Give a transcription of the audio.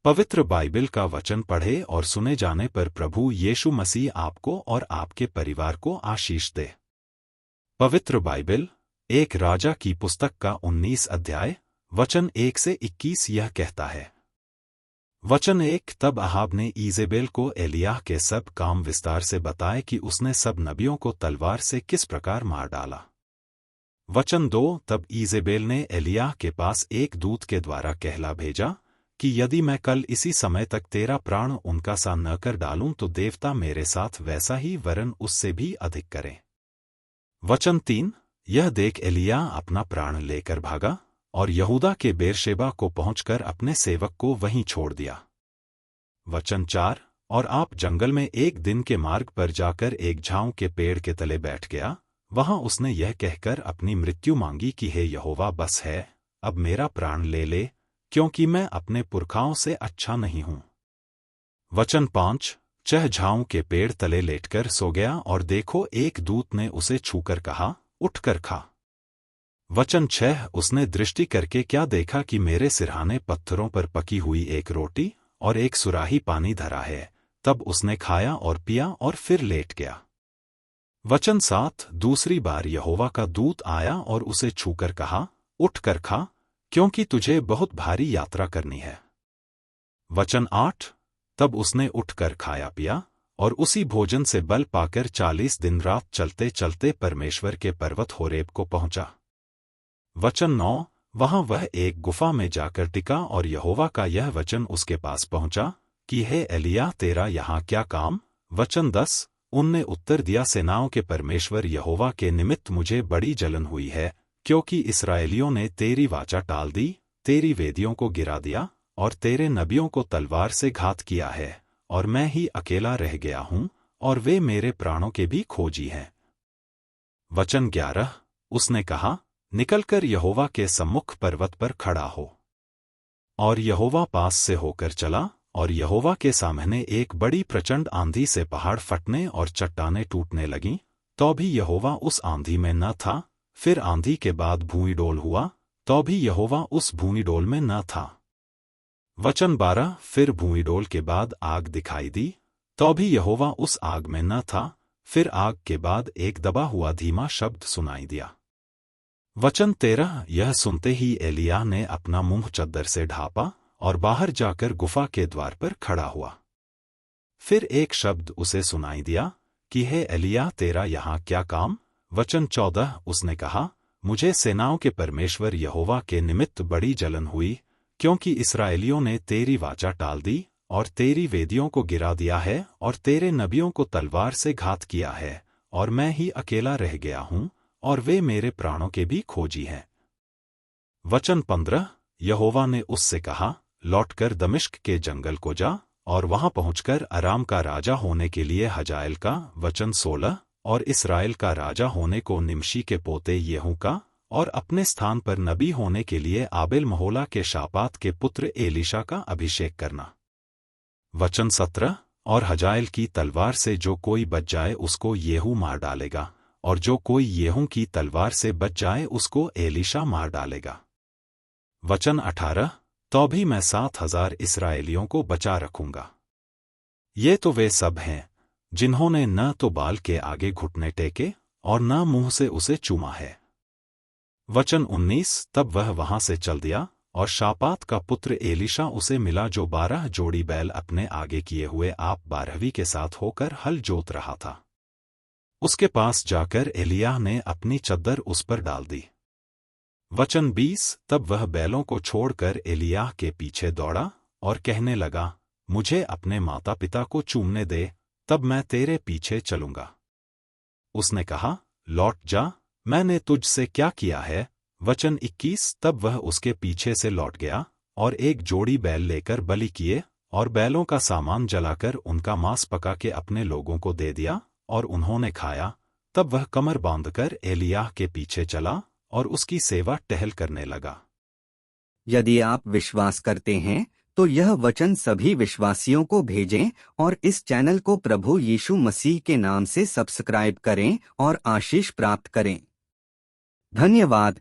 पवित्र बाइबल का वचन पढ़े और सुने जाने पर प्रभु यीशु मसीह आपको और आपके परिवार को आशीष दे। पवित्र बाइबल एक राजा की पुस्तक का 19 अध्याय वचन 1 से 21 यह कहता है। वचन 1 तब अहाब ने ईजेबेल को एलिय्याह के सब काम विस्तार से बताए कि उसने सब नबियों को तलवार से किस प्रकार मार डाला। वचन 2 तब ईजेबेल ने एलिय्याह के पास एक दूत के द्वारा कहला भेजा कि यदि मैं कल इसी समय तक तेरा प्राण उनका सा न कर डालूं तो देवता मेरे साथ वैसा ही वरन उससे भी अधिक करें। वचन 3 यह देख एलिय्याह अपना प्राण लेकर भागा और यहूदा के बेरशेबा को पहुंचकर अपने सेवक को वहीं छोड़ दिया। वचन 4 और आप जंगल में एक दिन के मार्ग पर जाकर एक झाऊ के पेड़ के तले बैठ गया। वहां उसने यह कहकर अपनी मृत्यु मांगी कि हे यहोवा, बस है, अब मेरा प्राण ले ले, क्योंकि मैं अपने पुरखाओं से अच्छा नहीं हूं। वचन 5 चह झाऊ के पेड़ तले लेटकर सो गया और देखो एक दूत ने उसे छूकर कहा, उठकर खा। वचन 6 उसने दृष्टि करके क्या देखा कि मेरे सिरहाने पत्थरों पर पकी हुई एक रोटी और एक सुराही पानी धरा है। तब उसने खाया और पिया और फिर लेट गया। वचन 7 दूसरी बार यहोवा का दूत आया और उसे छूकर कहा, उठकर खा, क्योंकि तुझे बहुत भारी यात्रा करनी है। वचन 8 तब उसने उठकर खाया पिया और उसी भोजन से बल पाकर 40 दिन रात चलते चलते परमेश्वर के पर्वत होरेब को पहुंचा। वचन 9 वहां वह एक गुफा में जाकर टिका और यहोवा का यह वचन उसके पास पहुंचा कि हे एलिय्याह, तेरा यहाँ क्या काम। वचन 10 उनने उत्तर दिया, सेनाओं के परमेश्वर यहोवा के निमित्त मुझे बड़ी जलन हुई है, क्योंकि इस्राएलियों ने तेरी वाचा टाल दी, तेरी वेदियों को गिरा दिया और तेरे नबियों को तलवार से घात किया है, और मैं ही अकेला रह गया हूं और वे मेरे प्राणों के भी खोजी हैं। वचन 11 उसने कहा, निकलकर यहोवा के सम्मुख पर्वत पर खड़ा हो। और यहोवा पास से होकर चला और यहोवा के सामने एक बड़ी प्रचंड आंधी से पहाड़ फटने और चट्टानें टूटने लगीं, तो भी यहोवा उस आंधी में न था। फिर आंधी के बाद भूमिडोल हुआ, तो भी यहोवा उस भूमिडोल में न था। वचन 12 फिर भूमिडोल के बाद आग दिखाई दी, तो भी यहोवा उस आग में न था। फिर आग के बाद एक दबा हुआ धीमा शब्द सुनाई दिया। वचन 13 यह सुनते ही एलिय्याह ने अपना मुंह चद्दर से ढांपा और बाहर जाकर गुफा के द्वार पर खड़ा हुआ। फिर एक शब्द उसे सुनाई दिया कि हे एलिय्याह, तेरा यहाँ क्या काम। वचन 14 उसने कहा, मुझे सेनाओं के परमेश्वर यहोवा के निमित्त बड़ी जलन हुई, क्योंकि इस्राएलियों ने तेरी वाचा टाल दी और तेरी वेदियों को गिरा दिया है और तेरे नबियों को तलवार से घात किया है, और मैं ही अकेला रह गया हूं और वे मेरे प्राणों के भी खोजी हैं। वचन 15 यहोवा ने उससे कहा, लौटकर दमिश्क के जंगल को जा और वहां पहुंचकर अराम का राजा होने के लिए हजाएल का। वचन 16 और इस्राएल का राजा होने को निमशी के पोते येहू का, और अपने स्थान पर नबी होने के लिए आबेल महोला के शापात के पुत्र एलीशा का अभिषेक करना। वचन 17 और हजाएल की तलवार से जो कोई बच जाए उसको येहू मार डालेगा, और जो कोई येहू की तलवार से बच जाए उसको एलीशा मार डालेगा। वचन 18 तो भी मैं 7,000 इस्राएलियों को बचा रखूंगा। ये तो वे सब हैं जिन्होंने न तो बाल के आगे घुटने टेके और न मुंह से उसे चूमा है। वचन 19 तब वह वहां से चल दिया और शापात का पुत्र एलीशा उसे मिला, जो 12 जोड़ी बैल अपने आगे किए हुए आप 12वीं के साथ होकर हल जोत रहा था। उसके पास जाकर एलिय्याह ने अपनी चद्दर उस पर डाल दी। वचन 20 तब वह बैलों को छोड़कर एलिय्याह के पीछे दौड़ा और कहने लगा, मुझे अपने माता पिता को चूमने दे, तब मैं तेरे पीछे चलूंगा। उसने कहा, लौट जा, मैंने तुझसे क्या किया है। वचन 21 तब वह उसके पीछे से लौट गया और एक जोड़ी बैल लेकर बलि किए और बैलों का सामान जलाकर उनका मांस पका के अपने लोगों को दे दिया और उन्होंने खाया। तब वह कमर बांधकर एलिय्याह के पीछे चला और उसकी सेवा टहल करने लगा। यदि आप विश्वास करते हैं तो यह वचन सभी विश्वासियों को भेजें और इस चैनल को प्रभु यीशु मसीह के नाम से सब्सक्राइब करें और आशीष प्राप्त करें। धन्यवाद।